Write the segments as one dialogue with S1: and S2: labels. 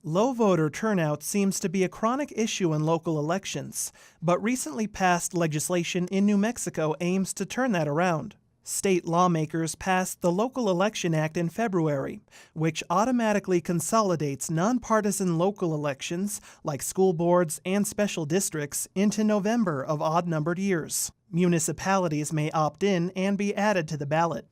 S1: Low voter turnout seems to be a chronic issue in local elections, but recently passed legislation in New Mexico aims to turn that around. State lawmakers passed the Local Election Act in February, which automatically consolidates nonpartisan local elections like school boards and special districts into November of odd-numbered years. Municipalities may opt in and be added to the ballot.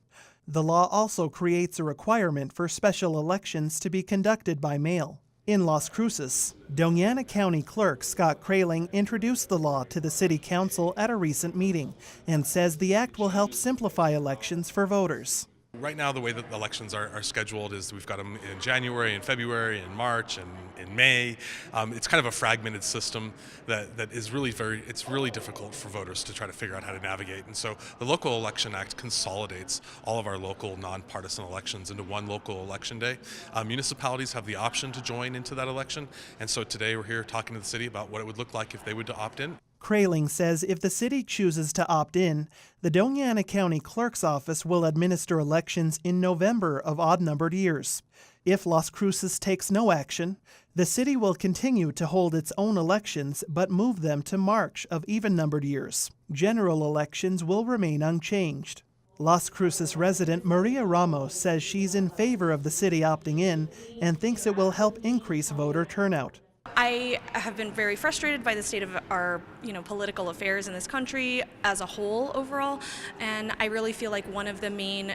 S1: The law also creates a requirement for special elections to be conducted by mail. In Las Cruces, Doñana County Clerk Scott Kraling introduced the law to the City Council at a recent meeting and says the act will help simplify elections for voters.
S2: Right now, the way that the elections are scheduled is we've got them in January, in February, in March, and in May. It's kind of a fragmented system that is it's really difficult for voters to try to figure out how to navigate. And so the Local Election Act consolidates all of our local nonpartisan elections into one local election day. Municipalities have the option to join into that election. And so today we're here talking to the city about what it would look like if they would opt in.
S1: Kraling says if the city chooses to opt in, the Doñana County Clerk's office will administer elections in November of odd-numbered years. If Las Cruces takes no action, the city will continue to hold its own elections but move them to March of even-numbered years. General elections will remain unchanged. Las Cruces resident Maria Ramos says she's in favor of the city opting in and thinks it will help increase voter turnout.
S3: I have been very frustrated by the state of our, political affairs in this country as a whole overall, and I really feel like one of the main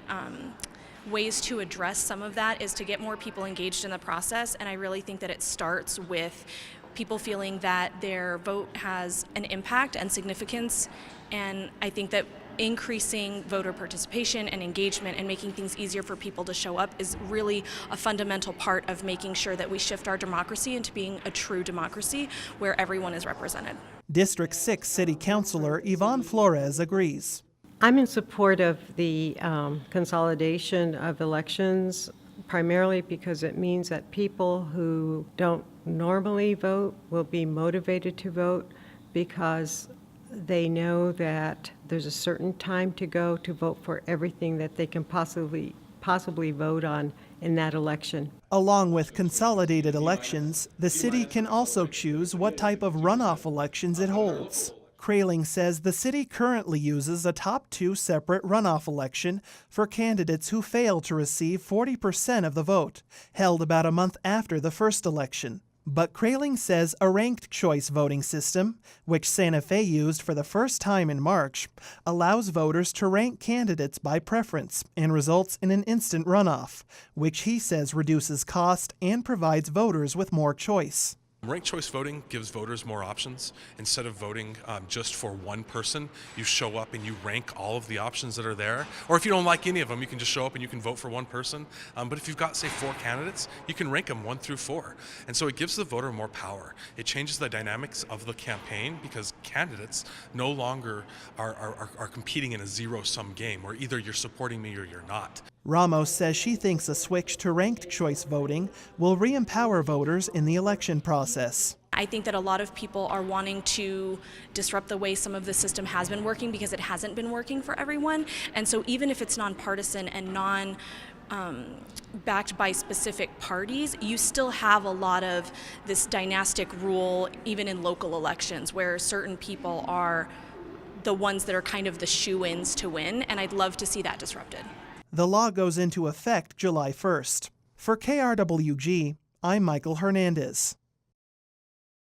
S3: ways to address some of that is to get more people engaged in the process, and I really think that it starts with people feeling that their vote has an impact and significance, and I think that increasing voter participation and engagement and making things easier for people to show up is really a fundamental part of making sure that we shift our democracy into being a true democracy where everyone is represented.
S1: District 6 City Councilor Yvonne Flores agrees.
S4: I'm in support of the consolidation of elections, primarily because it means that people who don't normally vote will be motivated to vote because they know that there's a certain time to go to vote for everything that they can possibly vote on in that election.
S1: Along with consolidated elections, the city can also choose what type of runoff elections it holds. Kraling says the city currently uses a top 2 separate runoff election for candidates who fail to receive 40% of the vote, held about a month after the first election. But Kraling says a ranked choice voting system, which Santa Fe used for the first time in March, allows voters to rank candidates by preference and results in an instant runoff, which he says reduces cost and provides voters with more choice.
S2: Ranked choice voting gives voters more options. Instead of voting just for one person, you show up and you rank all of the options that are there. Or if you don't like any of them, you can just show up and you can vote for one person. But if you've got, say, 4 candidates, you can rank them 1 through 4. And so it gives the voter more power. It changes the dynamics of the campaign because candidates no longer are competing in a zero-sum game where either you're supporting me or you're not.
S1: Ramos says she thinks a switch to ranked choice voting will re-empower voters in the election process.
S3: I think that a lot of people are wanting to disrupt the way some of the system has been working because it hasn't been working for everyone. And so even if it's nonpartisan and backed by specific parties, you still have a lot of this dynastic rule even in local elections where certain people are the ones that are kind of the shoo-ins to win, and I'd love to see that disrupted.
S1: The law goes into effect July 1st. For KRWG, I'm Michael Hernandez.